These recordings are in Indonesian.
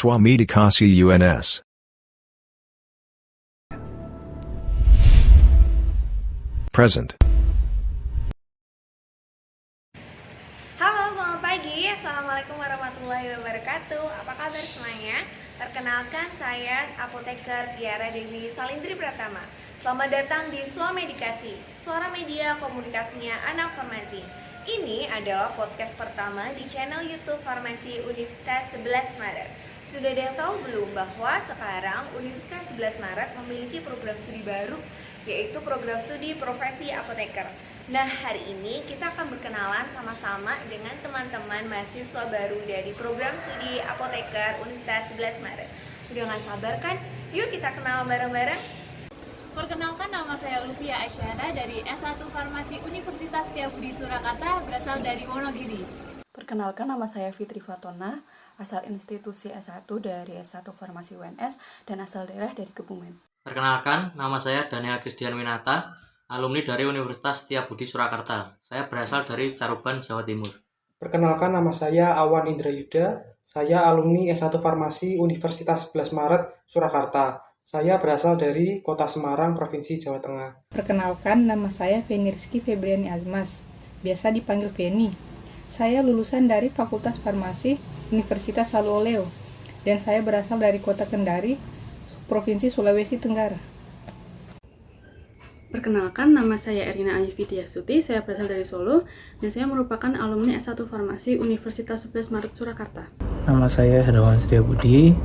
Swamedikasi UNS. Present. Halo, selamat pagi. Assalamualaikum warahmatullahi wabarakatuh. Apa kabar semuanya? Perkenalkan, saya Apoteker Tiara Dewi Salindri Pratama. Selamat datang di Swamedikasi, suara media komunikasinya anak farmasi. Ini adalah podcast pertama di channel YouTube Farmasi Universitas 11 Maret. Sudah ada yang tahu belum bahwa sekarang Universitas 11 Maret memiliki program studi baru, yaitu program studi profesi apoteker. Nah, hari ini kita akan berkenalan sama-sama dengan teman-teman mahasiswa baru dari program studi apoteker Universitas 11 Maret. Udah gak sabar kan? Yuk kita kenal bareng-bareng. Perkenalkan, nama saya Ulfia Asyara dari S1 Farmasi Universitas Setiabudi Surakarta, berasal dari Wonogiri. Perkenalkan, nama saya Fitri Fatona, asal institusi S1 dari S1 Farmasi UNS dan asal daerah dari Kebumen. Perkenalkan, nama saya Daniel Christian Winata, alumni dari Universitas Setiabudi Surakarta. Saya berasal dari Caruban, Jawa Timur. Perkenalkan, nama saya Awan Indrayuda, saya alumni S1 Farmasi Universitas 11 Maret, Surakarta. Saya berasal dari Kota Semarang, Provinsi Jawa Tengah. Perkenalkan, nama saya Feni Rizky Febriani Azmas, biasa dipanggil Feni. Saya lulusan dari Fakultas Farmasi Universitas Haluoleo, dan saya berasal dari Kota Kendari, Provinsi Sulawesi Tenggara. Perkenalkan, nama saya Erina Ayu Fidiasuti, saya berasal dari Solo, dan saya merupakan alumni S1 Farmasi Universitas 11 Maret Surakarta. Nama saya Herdawan Setiabudi,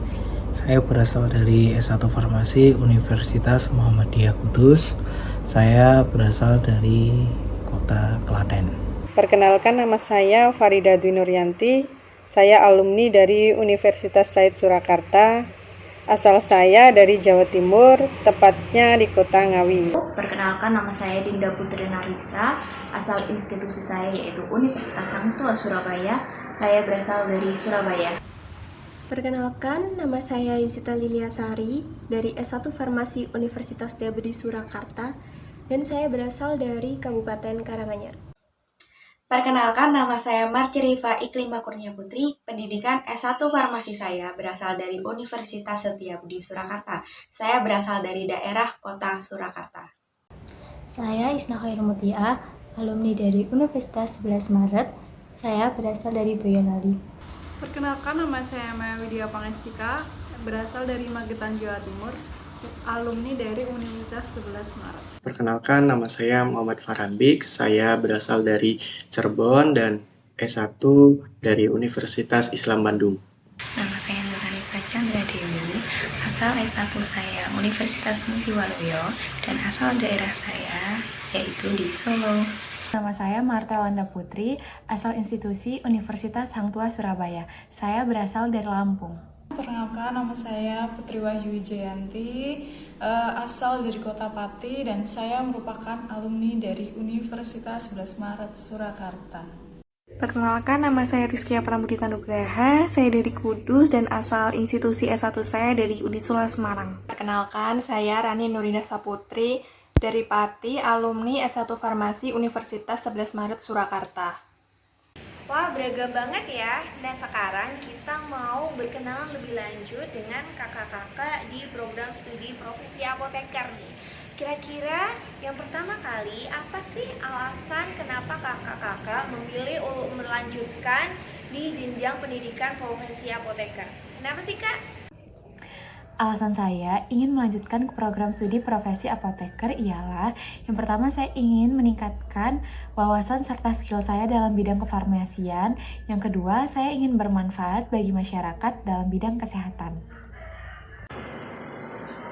saya berasal dari S1 Farmasi Universitas Muhammadiyah Kudus, saya berasal dari Kota Klaten. Perkenalkan, nama saya Farida Dwi Nuryanti, saya alumni dari Universitas Said Surakarta, asal saya dari Jawa Timur, tepatnya di Kota Ngawi. Perkenalkan, nama saya Dinda Putri Narisa, asal institusi saya yaitu Universitas Hang Tuah Surabaya, saya berasal dari Surabaya. Perkenalkan, nama saya Yusita Liliasari dari S1 Farmasi Universitas Setiabudi Surakarta, dan saya berasal dari Kabupaten Karanganyar. Perkenalkan, nama saya Marci Rifa Iklima Kurnia Putri, pendidikan S1 Farmasi saya berasal dari Universitas Setiabudi Surakarta. Saya berasal dari daerah Kota Surakarta. Saya Isna Khairumutia, alumni dari Universitas 11 Maret. Saya berasal dari Boyolali. Perkenalkan, nama saya Maya Widya Pangestika, berasal dari Magetan, Jawa Timur, alumni dari Universitas 11 Maret. Perkenalkan, nama saya Muhammad Farhanbik, saya berasal dari Cirebon dan S1 dari Universitas Islam Bandung. Nama saya Nurhanisa Chandra Dewi, asal S1 saya Universitas Mujiwaluyo dan asal daerah saya yaitu di Solo. Nama saya Marta Wanda Putri, asal institusi Universitas Hang Tuah Surabaya. Saya berasal dari Lampung. Perkenalkan, nama saya Putri Wahyu Wijayanti, asal dari Kota Pati, dan saya merupakan alumni dari Universitas 11 Maret Surakarta. Perkenalkan, nama saya Rizkia Pramudita Nugraha, saya dari Kudus dan asal institusi S1 saya dari Unisula Semarang. Perkenalkan, saya Rani Nurina Saputri, dari Pati, alumni S1 Farmasi Universitas 11 Maret Surakarta. Wah, beragam banget ya. Nah, sekarang kita mau berkenalan lebih lanjut dengan kakak-kakak di program studi profesi apoteker nih. Kira-kira yang pertama kali, apa sih alasan kenapa kakak-kakak memilih untuk melanjutkan di jenjang pendidikan profesi apoteker? Kenapa sih, Kak? Alasan saya ingin melanjutkan ke program studi profesi apoteker ialah yang pertama, saya ingin meningkatkan wawasan serta skill saya dalam bidang kefarmasian. Yang kedua, saya ingin bermanfaat bagi masyarakat dalam bidang kesehatan.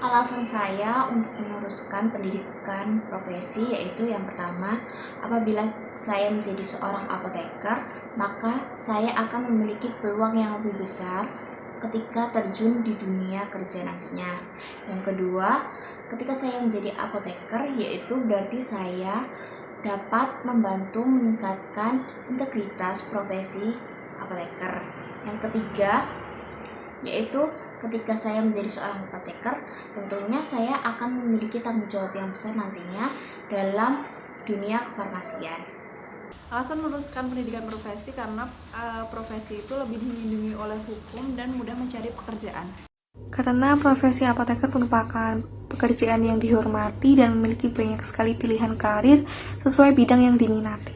Alasan saya untuk meneruskan pendidikan profesi yaitu yang pertama, apabila saya menjadi seorang apoteker, maka saya akan memiliki peluang yang lebih besar ketika terjun di dunia kerja nantinya. Yang kedua, ketika saya menjadi apoteker, yaitu berarti saya dapat membantu meningkatkan integritas profesi apoteker. Yang ketiga, yaitu ketika saya menjadi seorang apoteker, tentunya saya akan memiliki tanggung jawab yang besar nantinya dalam dunia kefarmasian. Alasan meneruskan pendidikan profesi karena profesi itu lebih dilindungi oleh hukum dan mudah mencari pekerjaan. Karena profesi apoteker merupakan pekerjaan yang dihormati dan memiliki banyak sekali pilihan karir sesuai bidang yang diminati.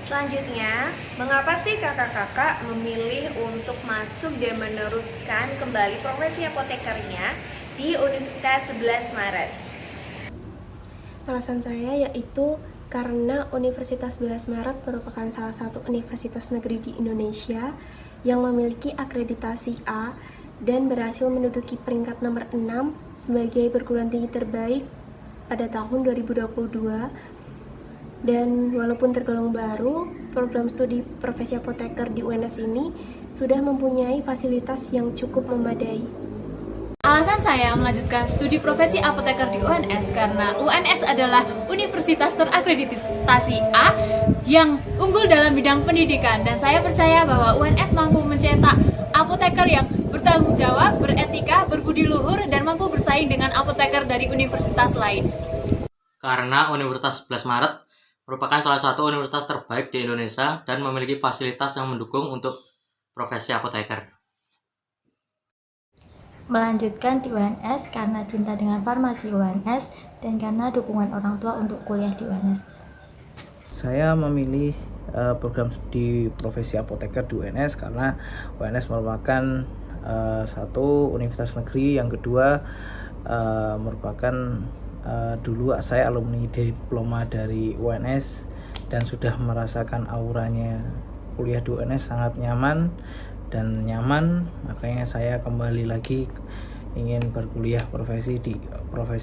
Selanjutnya, mengapa sih kakak-kakak memilih untuk masuk dan meneruskan kembali profesi apotekernya di Universitas 11 Maret? Alasan saya yaitu karena Universitas 11 Maret merupakan salah satu universitas negeri di Indonesia yang memiliki akreditasi A dan berhasil menduduki peringkat nomor 6 sebagai perguruan tinggi terbaik pada tahun 2022. Dan walaupun tergolong baru, program studi profesi apoteker di UNS ini sudah mempunyai fasilitas yang cukup memadai. Alasan saya melanjutkan studi profesi apoteker di UNS karena UNS adalah universitas terakreditasi A yang unggul dalam bidang pendidikan, dan saya percaya bahwa UNS mampu mencetak apoteker yang bertanggung jawab, beretika, berbudi luhur, dan mampu bersaing dengan apoteker dari universitas lain. Karena Universitas 11 Maret merupakan salah satu universitas terbaik di Indonesia dan memiliki fasilitas yang mendukung untuk profesi apoteker. Melanjutkan di UNS karena cinta dengan farmasi UNS dan karena dukungan orang tua untuk kuliah di UNS. Saya memilih program studi profesi apoteker di UNS karena UNS merupakan satu universitas negeri, yang kedua merupakan dulu saya alumni diploma dari UNS dan sudah merasakan auranya kuliah di UNS sangat nyaman, makanya saya kembali lagi ingin berkuliah profesi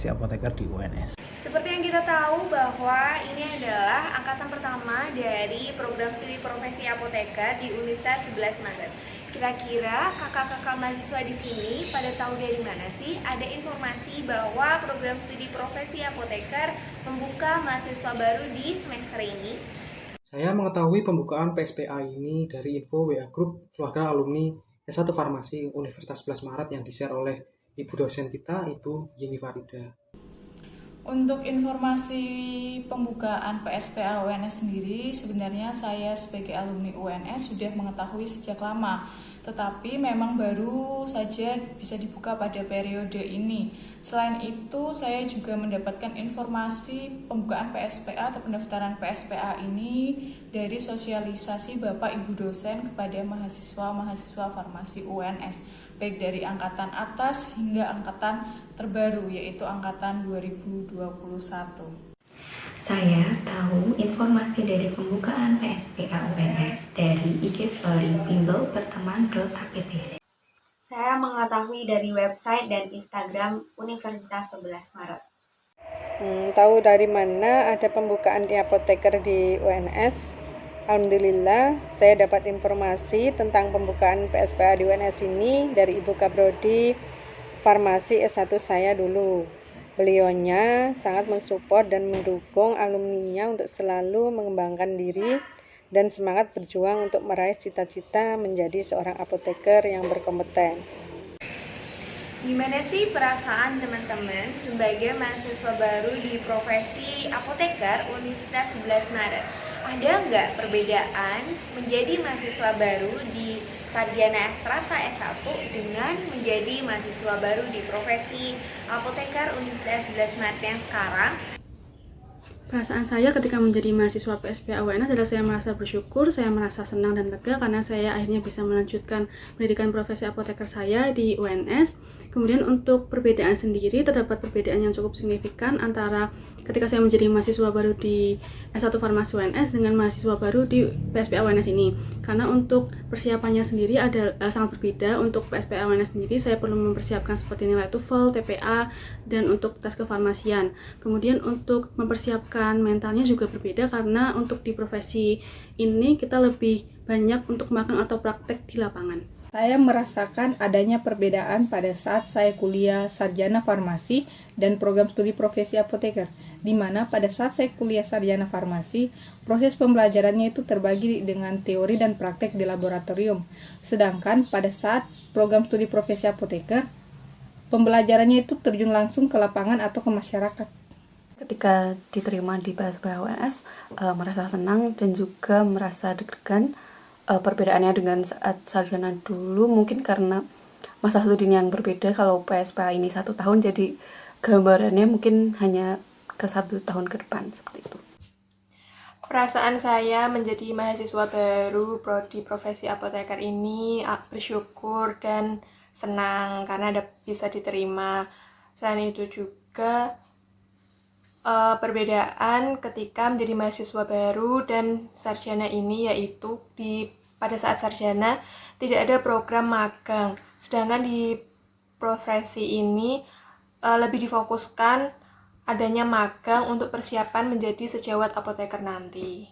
apoteker di UNS. Seperti yang kita tahu bahwa ini adalah angkatan pertama dari program studi profesi apoteker di Universitas 11 Maret. Kira-kira kakak-kakak mahasiswa di sini pada tahu dari mana sih ada informasi bahwa program studi profesi apoteker membuka mahasiswa baru di semester ini? Saya mengetahui pembukaan PSPA ini dari info WA Group keluarga alumni S1 Farmasi Universitas 11 Maret yang di-share oleh ibu dosen kita, Ibu Yeni Farida. Untuk informasi pembukaan PSPA UNS sendiri, sebenarnya saya sebagai alumni UNS sudah mengetahui sejak lama, tetapi memang baru saja bisa dibuka pada periode ini. Selain itu, saya juga mendapatkan informasi pembukaan PSPA atau pendaftaran PSPA ini dari sosialisasi Bapak Ibu dosen kepada mahasiswa-mahasiswa farmasi UNS, baik dari angkatan atas hingga angkatan terbaru, yaitu angkatan 2021. Saya tahu informasi dari pembukaan PSPA UNS dari IG Story bimbelberteman.apt. Saya mengetahui dari website dan Instagram Universitas 11 Maret. Tahu dari mana ada pembukaan di apoteker di UNS? Alhamdulillah, saya dapat informasi tentang pembukaan PSPA di UNS ini dari Ibu Kaprodi Farmasi S1 saya dulu. Beliaunya sangat mensupport dan mendukung alumninya untuk selalu mengembangkan diri dan semangat berjuang untuk meraih cita-cita menjadi seorang apoteker yang berkompeten. Gimana sih perasaan teman-teman sebagai mahasiswa baru di profesi apoteker Universitas 11 Maret? Ada nggak perbedaan menjadi mahasiswa baru di Sarjana Strata S1 dengan menjadi mahasiswa baru di profesi apoteker Universitas 11 Maret yang sekarang? Perasaan saya ketika menjadi mahasiswa PSPA UNS adalah saya merasa bersyukur, saya merasa senang dan lega karena saya akhirnya bisa melanjutkan pendidikan profesi apoteker saya di UNS. Kemudian untuk perbedaan sendiri, terdapat perbedaan yang cukup signifikan antara ketika saya menjadi mahasiswa baru di S1 Farmasi UNS dengan mahasiswa baru di PSPA UNS ini. Karena untuk persiapannya sendiri ada sangat berbeda. Untuk PSPA UNS sendiri saya perlu mempersiapkan seperti nilai TOEFL, TPA, dan untuk tes kefarmasian. Kemudian untuk mempersiapkan mentalnya juga berbeda karena untuk di profesi ini kita lebih banyak untuk magang atau praktek di lapangan. Saya merasakan adanya perbedaan pada saat saya kuliah sarjana farmasi dan program studi profesi apoteker, di mana pada saat saya kuliah sarjana farmasi, proses pembelajarannya itu terbagi dengan teori dan praktek di laboratorium. Sedangkan pada saat program studi profesi apoteker, pembelajarannya itu terjun langsung ke lapangan atau ke masyarakat. Ketika diterima di PSPA UNS, merasa senang dan juga merasa deg-degan. Perbedaannya dengan saat sarjana dulu mungkin karena masa studinya yang berbeda. Kalau PSPA ini 1 tahun, jadi gambarannya mungkin hanya ke 1 tahun ke depan, seperti itu. Perasaan saya menjadi mahasiswa baru prodi profesi apoteker ini bersyukur dan senang karena bisa diterima. Selain itu juga perbedaan ketika menjadi mahasiswa baru dan sarjana ini yaitu pada saat sarjana tidak ada program magang, sedangkan di profesi ini lebih difokuskan adanya magang untuk persiapan menjadi sejawat apoteker nanti.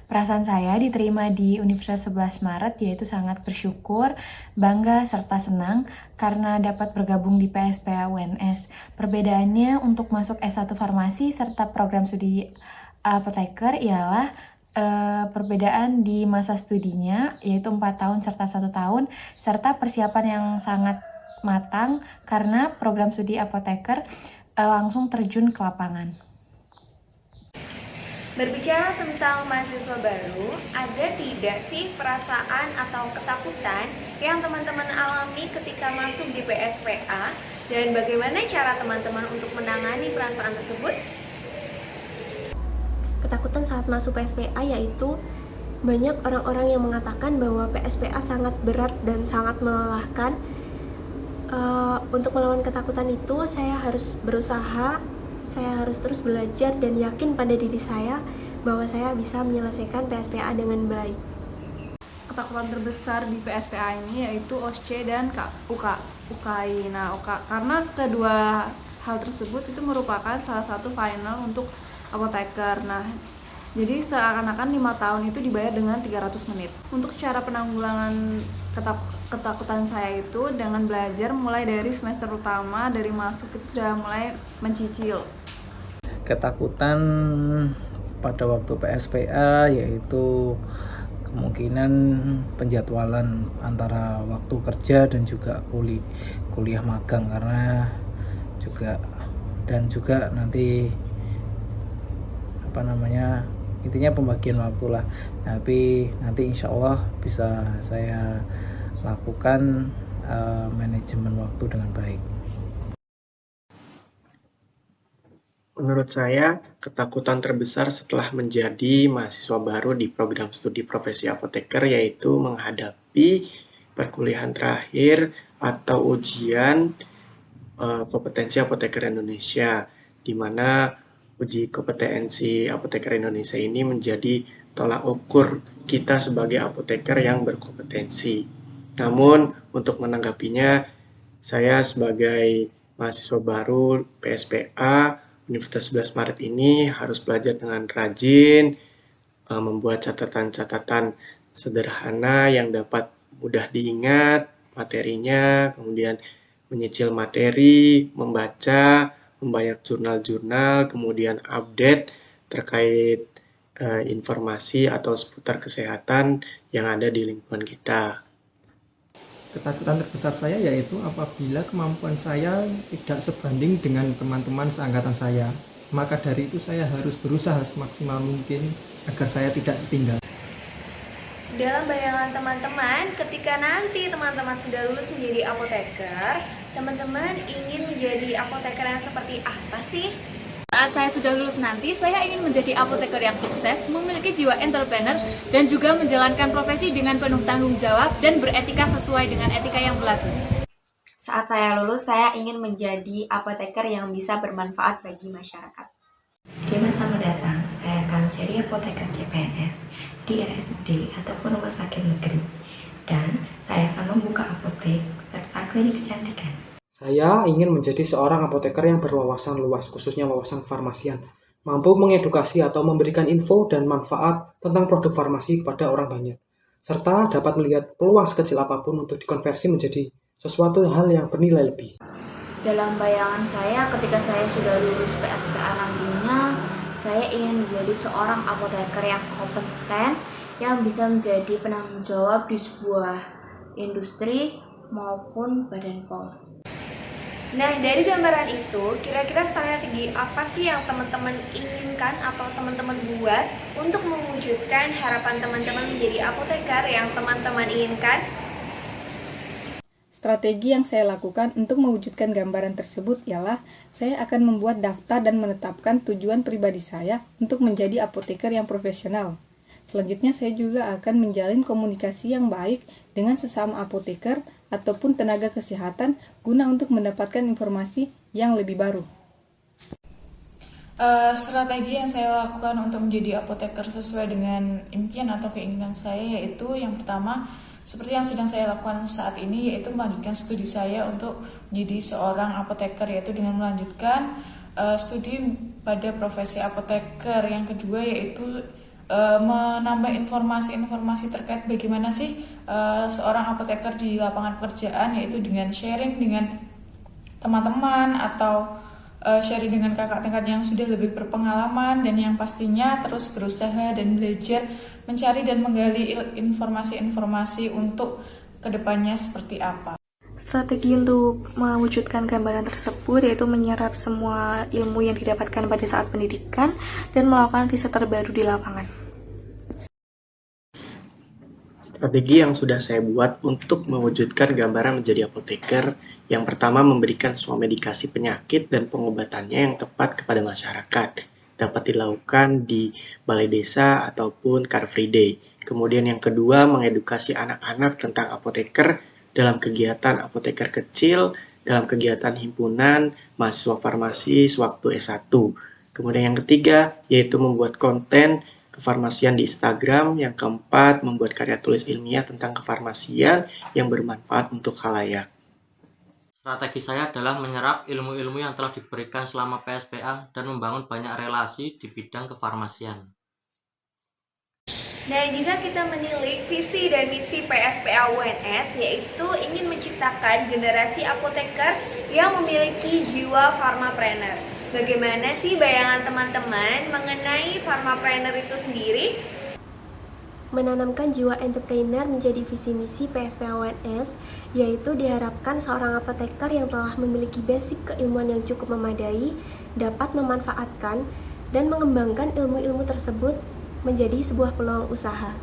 Perasaan saya diterima di Universitas 11 Maret yaitu sangat bersyukur, bangga, serta senang karena dapat bergabung di PSPA UNS. Perbedaannya untuk masuk S1 Farmasi serta program studi apoteker ialah perbedaan di masa studinya yaitu 4 tahun serta 1 tahun, serta persiapan yang sangat matang karena program studi apoteker langsung terjun ke lapangan. Berbicara tentang mahasiswa baru, ada tidak sih perasaan atau ketakutan yang teman-teman alami ketika masuk di PSPA, dan bagaimana cara teman-teman untuk menangani perasaan tersebut? Ketakutan saat masuk PSPA yaitu banyak orang-orang yang mengatakan bahwa PSPA sangat berat dan sangat melelahkan. Untuk melawan ketakutan itu saya harus berusaha, saya harus terus belajar dan yakin pada diri saya bahwa saya bisa menyelesaikan PSPA dengan baik. Ketakutan terbesar di PSPA ini yaitu OSCE dan UKI. Karena kedua hal tersebut itu merupakan salah satu final untuk apoteker. Jadi seakan-akan 5 tahun itu dibayar dengan 300 menit. Untuk cara penanggulangan ketakutan saya itu dengan belajar mulai dari semester utama, dari masuk itu sudah mulai mencicil. Ketakutan pada waktu PSPA yaitu kemungkinan penjadwalan antara waktu kerja dan juga kuliah magang, karena juga nanti intinya pembagian waktu lah. Tapi nanti insya Allah bisa saya lakukan manajemen waktu dengan baik. Menurut saya, ketakutan terbesar setelah menjadi mahasiswa baru di program studi profesi apoteker yaitu menghadapi perkuliahan terakhir atau ujian kompetensi apoteker Indonesia, di mana uji kompetensi apoteker Indonesia ini menjadi tolak ukur kita sebagai apoteker yang berkompetensi. Namun, untuk menanggapinya, saya sebagai mahasiswa baru PSPA Universitas 11 Maret ini harus belajar dengan rajin, membuat catatan-catatan sederhana yang dapat mudah diingat materinya, kemudian menyicil materi, membaca, membanyak jurnal-jurnal, kemudian update terkait informasi atau seputar kesehatan yang ada di lingkungan kita. Ketakutan terbesar saya yaitu apabila kemampuan saya tidak sebanding dengan teman-teman seangkatan saya. Maka dari itu saya harus berusaha semaksimal mungkin agar saya tidak tertinggal. Dalam bayangan teman-teman, ketika nanti teman-teman sudah lulus menjadi apoteker, teman-teman ingin menjadi apoteker yang seperti apa sih? Saat saya sudah lulus nanti, saya ingin menjadi apoteker yang sukses, memiliki jiwa entrepreneur, dan juga menjalankan profesi dengan penuh tanggung jawab dan beretika sesuai dengan etika yang berlaku. Saat saya lulus, saya ingin menjadi apoteker yang bisa bermanfaat bagi masyarakat. Di masa mendatang, saya akan menjadi apoteker CPNS di RSUD ataupun rumah sakit negeri, dan saya akan membuka apotek serta klinik kecantikan. Saya ingin menjadi seorang apoteker yang berwawasan luas, khususnya wawasan farmasian, mampu mengedukasi atau memberikan info dan manfaat tentang produk farmasi kepada orang banyak, serta dapat melihat peluang sekecil apapun untuk dikonversi menjadi sesuatu hal yang bernilai lebih. Dalam bayangan saya, ketika saya sudah lulus PSPA nantinya, saya ingin menjadi seorang apoteker yang kompeten, yang bisa menjadi penanggung jawab di sebuah industri maupun badan POM. Nah, dari gambaran itu, kira-kira strategi apa sih yang teman-teman inginkan atau teman-teman buat untuk mewujudkan harapan teman-teman menjadi apoteker yang teman-teman inginkan? Strategi yang saya lakukan untuk mewujudkan gambaran tersebut ialah saya akan membuat daftar dan menetapkan tujuan pribadi saya untuk menjadi apoteker yang profesional. Selanjutnya saya juga akan menjalin komunikasi yang baik dengan sesama apoteker ataupun tenaga kesehatan guna untuk mendapatkan informasi yang lebih baru. Strategi yang saya lakukan untuk menjadi apoteker sesuai dengan impian atau keinginan saya yaitu yang pertama, seperti yang sedang saya lakukan saat ini, yaitu melanjutkan studi saya untuk menjadi seorang apoteker, yaitu dengan melanjutkan studi pada profesi apoteker. Yang kedua yaitu menambah informasi-informasi terkait bagaimana sih seorang apoteker di lapangan pekerjaan, yaitu dengan sharing dengan teman-teman atau sharing dengan kakak tingkat yang sudah lebih berpengalaman, dan yang pastinya terus berusaha dan belajar mencari dan menggali informasi-informasi untuk kedepannya seperti apa. Strategi untuk mewujudkan gambaran tersebut yaitu menyerap semua ilmu yang didapatkan pada saat pendidikan dan melakukan riset terbaru di lapangan. Strategi yang sudah saya buat untuk mewujudkan gambaran menjadi apoteker, yang pertama memberikan semua medikasi penyakit dan pengobatannya yang tepat kepada masyarakat. Dapat dilakukan di balai desa ataupun Car Free Day. Kemudian yang kedua, mengedukasi anak-anak tentang apoteker dalam kegiatan apoteker kecil, dalam kegiatan himpunan mahasiswa farmasi sewaktu S1. Kemudian yang ketiga, yaitu membuat konten kefarmasian di Instagram. Yang keempat, membuat karya tulis ilmiah tentang kefarmasian yang bermanfaat untuk khalayak. Strategi saya adalah menyerap ilmu-ilmu yang telah diberikan selama PSPA dan membangun banyak relasi di bidang kefarmasian. Dan jika kita menilik visi dan misi PSPA UNS, yaitu ingin menciptakan generasi apoteker yang memiliki jiwa pharmapreneur. Bagaimana sih bayangan teman-teman mengenai pharmapreneur itu sendiri? Menanamkan jiwa entrepreneur menjadi visi misi PSPA UNS, yaitu diharapkan seorang apoteker yang telah memiliki basic keilmuan yang cukup memadai dapat memanfaatkan dan mengembangkan ilmu-ilmu tersebut menjadi sebuah peluang usaha.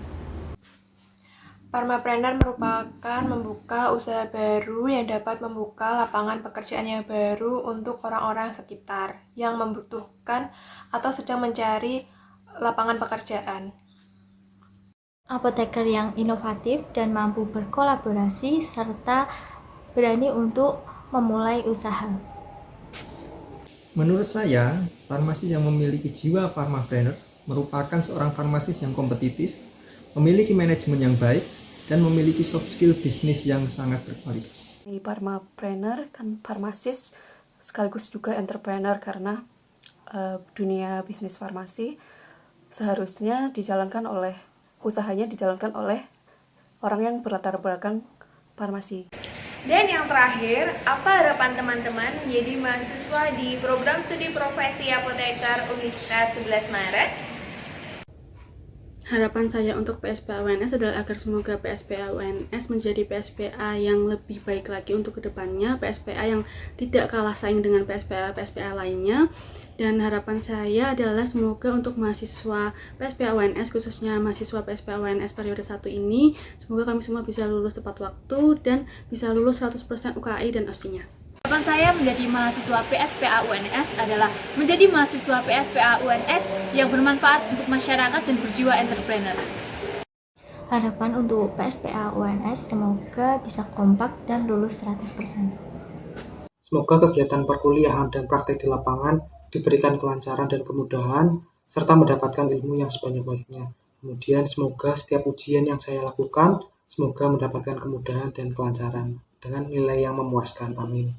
Pharmapreneur merupakan membuka usaha baru yang dapat membuka lapangan pekerjaan yang baru untuk orang-orang sekitar yang membutuhkan atau sedang mencari lapangan pekerjaan. Apoteker yang inovatif dan mampu berkolaborasi serta berani untuk memulai usaha. Menurut saya, farmasis yang memiliki jiwa pharmapreneur merupakan seorang farmasis yang kompetitif, memiliki manajemen yang baik, dan memiliki soft skill bisnis yang sangat berkualitas. Pharmapreneur kan farmasis sekaligus juga entrepreneur, karena dunia bisnis farmasi seharusnya usahanya dijalankan oleh orang yang berlatar belakang farmasi. Dan yang terakhir, apa harapan teman-teman menjadi mahasiswa di program studi profesi apoteker Universitas 11 Maret? Harapan saya untuk PSPA UNS adalah agar semoga PSPA UNS menjadi PSPA yang lebih baik lagi untuk kedepannya, PSPA yang tidak kalah saing dengan PSPA lainnya. Dan harapan saya adalah semoga untuk mahasiswa PSPA UNS, khususnya mahasiswa PSPA UNS periode 1 ini, semoga kami semua bisa lulus tepat waktu dan bisa lulus 100% UKI dan OSCE-nya. Harapan saya menjadi mahasiswa PSPA UNS adalah menjadi mahasiswa PSPA UNS yang bermanfaat untuk masyarakat dan berjiwa entrepreneur. Harapan untuk PSPA UNS semoga bisa kompak dan lulus 100%. Semoga kegiatan perkuliahan dan praktek di lapangan diberikan kelancaran dan kemudahan, serta mendapatkan ilmu yang sebanyak-banyaknya. Kemudian semoga setiap ujian yang saya lakukan, semoga mendapatkan kemudahan dan kelancaran dengan nilai yang memuaskan. Amin.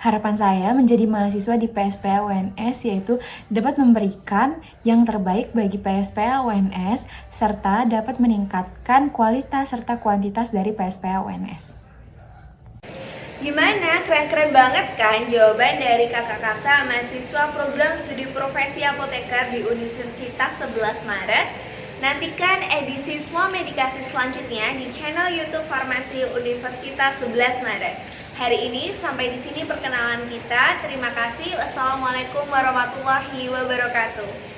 Harapan saya menjadi mahasiswa di PSPA UNS yaitu dapat memberikan yang terbaik bagi PSPA UNS serta dapat meningkatkan kualitas serta kuantitas dari PSPA UNS. Gimana? Keren-keren banget kan jawaban dari kakak-kakak mahasiswa program studi profesi apoteker di Universitas 11 Maret? Nantikan edisi Swamedikasi selanjutnya di channel YouTube Farmasi Universitas 11 Maret. Hari ini sampai di sini perkenalan kita. Terima kasih. Wassalamualaikum warahmatullahi wabarakatuh.